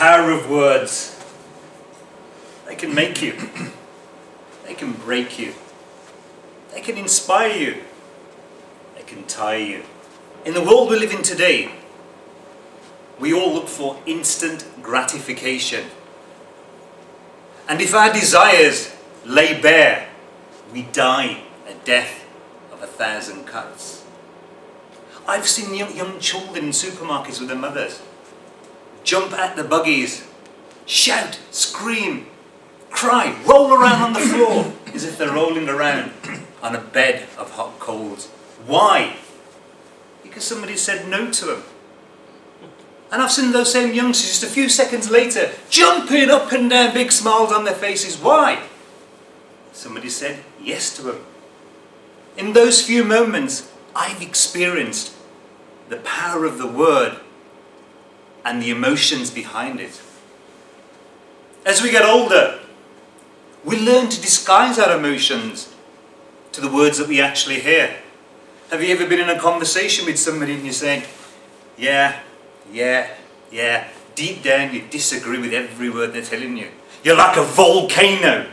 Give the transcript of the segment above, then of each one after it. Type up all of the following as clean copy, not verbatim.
power of words. They can make you. They can break you. They can inspire you. They can tire you. In the world we live in today, we all look for instant gratification. And if our desires lay bare, we die a death of 1,000 cuts. I've seen young children in supermarkets with their mothers jump at the buggies, shout, scream, cry, roll around on the floor as if they're rolling around on a bed of hot coals. Why? Because somebody said no to them. And I've seen those same youngsters just a few seconds later jumping up and down, big smiles on their faces. Why? Somebody said yes to them. In those few moments, I've experienced the power of the word and the emotions behind it. As we get older, we learn to disguise our emotions to the words that we actually hear. Have you ever been in a conversation with somebody and you're saying, yeah, deep down you disagree with every word they're telling you. You're like a volcano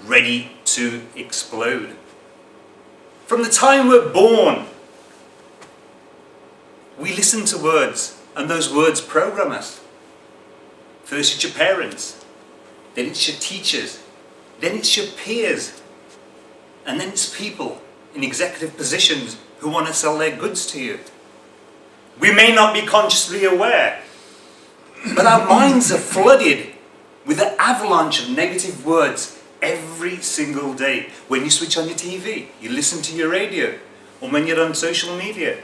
ready to explode. From the time we're born, we listen to words, and those words program us. First it's your parents, then it's your teachers, then it's your peers, and then it's people in executive positions who want to sell their goods to you. We may not be consciously aware, but our minds are flooded with an avalanche of negative words every single day. When you switch on your TV, you listen to your radio, or when you're on social media.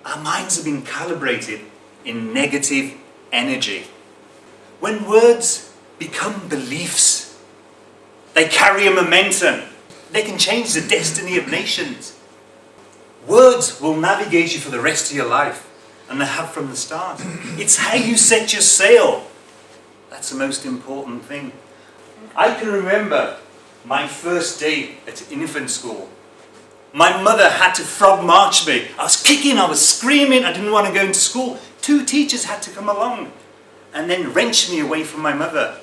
Our minds have been calibrated in negative energy. When words become beliefs, they carry a momentum. They can change the destiny of nations. Words will navigate you for the rest of your life, and they have from the start. It's how you set your sail. That's the most important thing. I can remember my first day at infant school. My mother had to frog march me. I was kicking, I was screaming, I didn't want to go into school. 2 teachers had to come along and then wrench me away from my mother.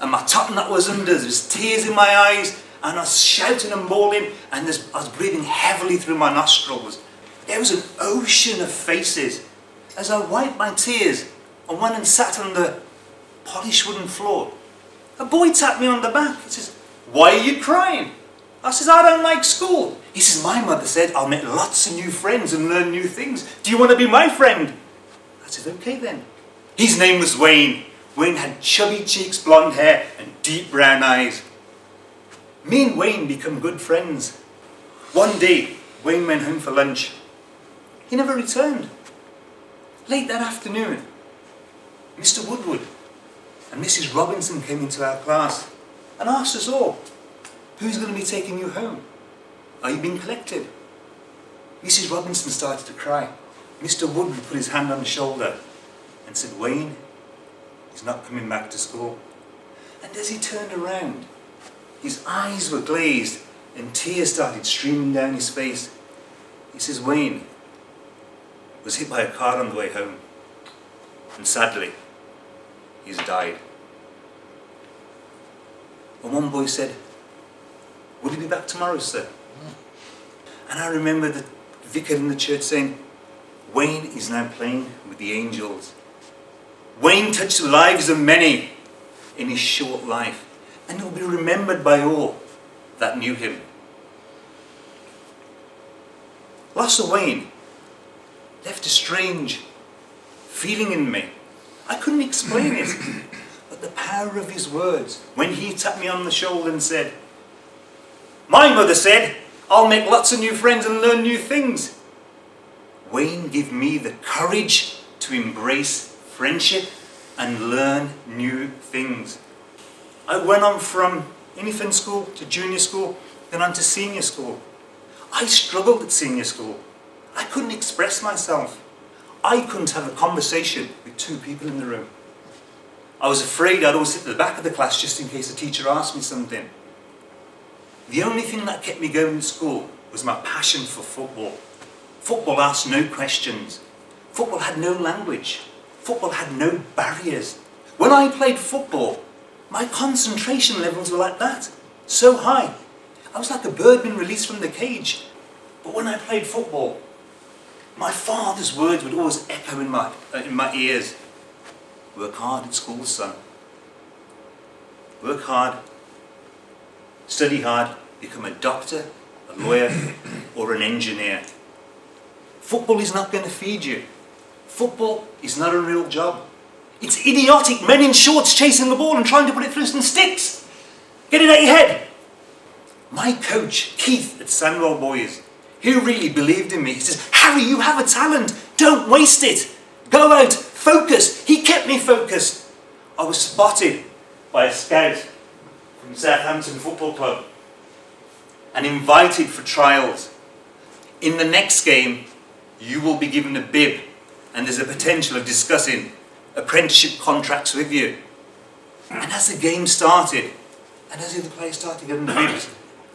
And my top knot was under, there was tears in my eyes, and I was shouting and bawling, and I was breathing heavily through my nostrils. There was an ocean of faces. As I wiped my tears, I went and sat on the polished wooden floor. A boy tapped me on the back. He says, "Why are you crying?" I says, "I don't like school." He says, "My mother said I'll make lots of new friends and learn new things. Do you want to be my friend?" I said, "Okay then." His name was Wayne. Wayne had chubby cheeks, blonde hair, and deep brown eyes. Me and Wayne became good friends. One day, Wayne went home for lunch. He never returned. Late that afternoon, Mr. Woodward and Mrs. Robinson came into our class and asked us all, "Who's going to be taking you home? Are you being collected?" Mrs. Robinson started to cry. Mr. Woodward put his hand on her shoulder and said, "Wayne, he's not coming back to school." And as he turned around, his eyes were glazed and tears started streaming down his face. He says, "Wayne was hit by a car on the way home, and sadly, he's died." And one boy said, "Will he be back tomorrow, sir?" And I remember the vicar in the church saying, "Wayne is now playing with the angels." Wayne touched the lives of many in his short life, and he'll be remembered by all that knew him. Loss of Wayne left a strange feeling in me. I couldn't explain it, but the power of his words, when he tapped me on the shoulder and said, "My mother said I'll make lots of new friends and learn new things." Wayne gave me the courage to embrace friendship and learn new things. I went on from infant school to junior school, then on to senior school. I struggled at senior school. I couldn't express myself. I couldn't have a conversation with 2 people in the room. I was afraid I'd always sit at the back of the class just in case the teacher asked me something. The only thing that kept me going in school was my passion for football. Football asked no questions. Football had no language. Football had no barriers. When I played football, my concentration levels were like that, so high. I was like a bird being released from the cage. But when I played football, my father's words would always echo in my ears. Work hard at school, son. Work hard, study hard, become a doctor, a lawyer, or an engineer. Football is not going to feed you. Football is not a real job. It's idiotic men in shorts chasing the ball and trying to put it through some sticks. Get it out your head. My coach, Keith at Sandwell Boys, he really believed in me. He says, Harry, you have a talent. Don't waste it. Go out, focus. He kept me focused. I was spotted by a scout from Southampton Football Club and invited for trials. In the next game, you will be given a bib and there's a potential of discussing apprenticeship contracts with you. And as the game started, and as the other players started getting the bibs,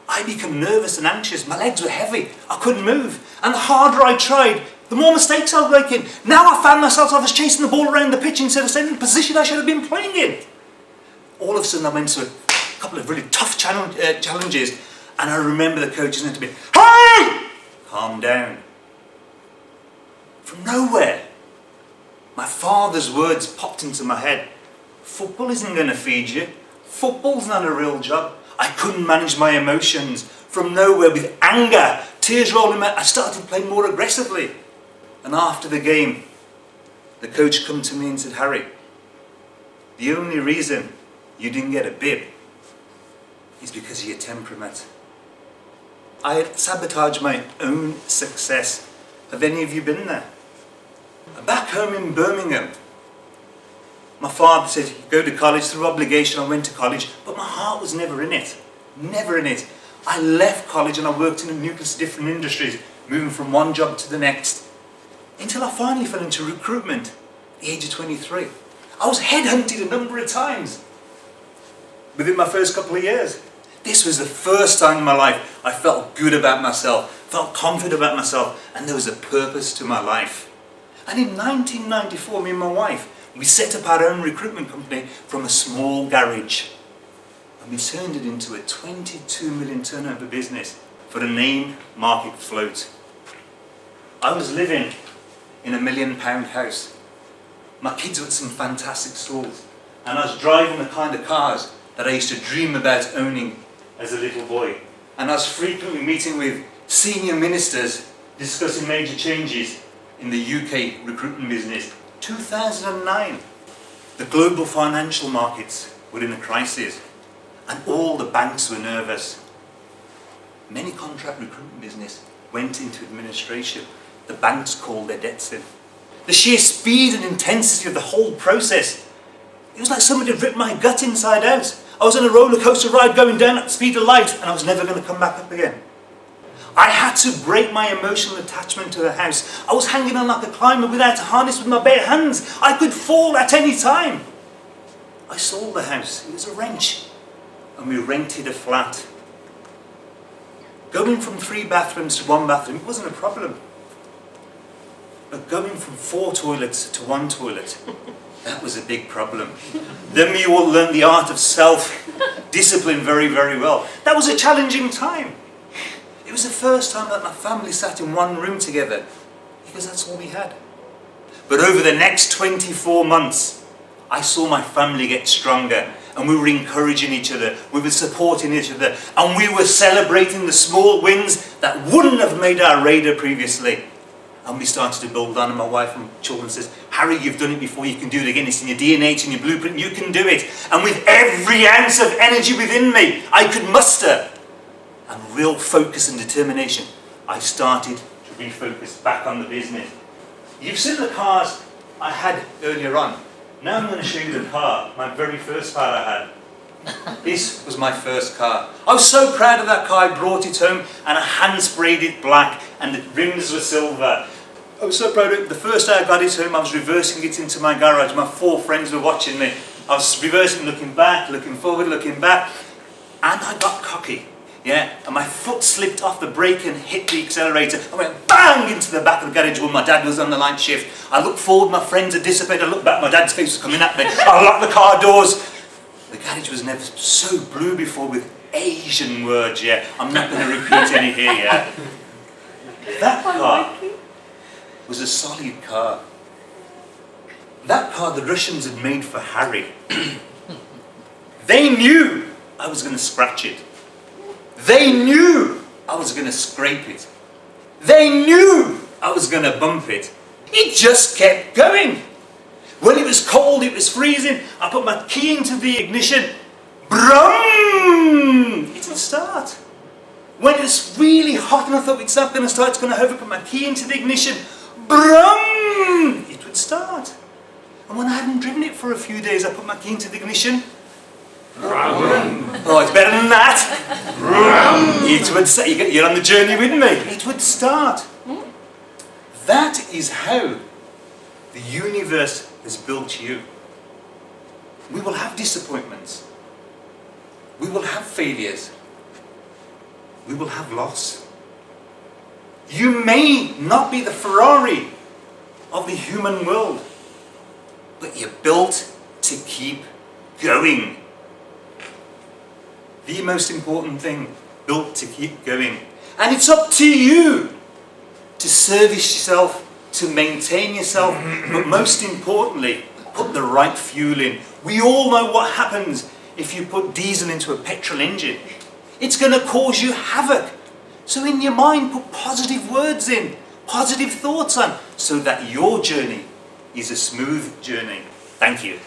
I became nervous and anxious. My legs were heavy. I couldn't move. And the harder I tried, the more mistakes I was making. Now I found myself, I was chasing the ball around the pitch instead of staying in the position I should have been playing in. All of a sudden I went to a couple of really tough challenges, and I remember the coach saying to me, "Hey! Calm down." From nowhere, my father's words popped into my head. Football isn't going to feed you. Football's not a real job. I couldn't manage my emotions. From nowhere, with anger, tears rolling, I started playing more aggressively. And after the game, the coach came to me and said, "Harry, the only reason you didn't get a bib is because of your temperament." I had sabotaged my own success. Have any of you been there? Back home in Birmingham, my father said, "Go to college." Through obligation, I went to college, but my heart was never in it. Never in it. I left college and I worked in a nucleus of different industries, moving from one job to the next, until I finally fell into recruitment at the age of 23. I was headhunted a number of times within my first couple of years. This was the first time in my life I felt good about myself, felt confident about myself, and there was a purpose to my life. And in 1994, me and my wife, we set up our own recruitment company from a small garage. And we turned it into a 22 million turnover business for a name market float. I was living in £1 million house. My kids were at some fantastic schools. And I was driving the kind of cars that I used to dream about owning as a little boy. And I was frequently meeting with senior ministers discussing major changes in the UK recruitment business. 2009, the global financial markets were in a crisis and all the banks were nervous. Many contract recruitment business went into administration. The banks called their debts in. The sheer speed and intensity of the whole process, it was like somebody had ripped my gut inside out. I was on a roller coaster ride going down at the speed of light and I was never going to come back up again. I had to break my emotional attachment to the house. I was hanging on like a climber without a harness with my bare hands. I could fall at any time. I sold the house. It was a wrench. And we rented a flat. Going from 3 bathrooms to 1 bathroom, it wasn't a problem. But going from 4 toilets to 1 toilet, that was a big problem. Then we all learned the art of self-discipline very, very well. That was a challenging time. It was the first time that my family sat in one room together, because that's all we had. But over the next 24 months, I saw my family get stronger, and we were encouraging each other, we were supporting each other, and we were celebrating the small wins that wouldn't have made our radar previously. And we started to build on, and my wife and children says, "Harry, you've done it before, you can do it again. It's in your DNA, it's in your blueprint, you can do it." And with every ounce of energy within me, I could muster, and real focus and determination, I started to refocus back on the business. You've seen the cars I had earlier on. Now I'm going to show you the car, my very first car I had. This was my first car. I was so proud of that car. I brought it home and I hand sprayed it black and the rims were silver. I was so proud of it. The first day I got it home, I was reversing it into my garage. My 4 friends were watching me. I was reversing, looking back, looking forward, looking back. And I got cocky. Yeah, and my foot slipped off the brake and hit the accelerator. I went bang into the back of the garage when my dad was on the night shift. I looked forward, my friends had dissipated. I looked back, my dad's face was coming at me. I locked the car doors. The garage was never so blue before with Asian words, yeah. I'm not going to repeat any here, yeah. That car was a solid car. That car the Russians had made for Harry. They knew I was going to scratch it. They knew I was going to scrape it. They knew I was going to bump it. It just kept going. When it was cold, it was freezing. I put my key into the ignition. Brum! It would start. When it was really hot and I thought it's not going to start, it's going to hover, put my key into the ignition. Brum! It would start. And when I hadn't driven it for a few days, I put my key into the ignition. Brum. Oh, it's better than that. Brum. It would start. You're on the journey with me. It would start. That is how the universe has built you. We will have disappointments. We will have failures. We will have loss. You may not be the Ferrari of the human world, but you're built to keep going. The most important thing, built to keep going. And it's up to you to service yourself, to maintain yourself, but most importantly, put the right fuel in. We all know what happens if you put diesel into a petrol engine. It's going to cause you havoc. So in your mind, put positive words in, positive thoughts on, so that your journey is a smooth journey. Thank you.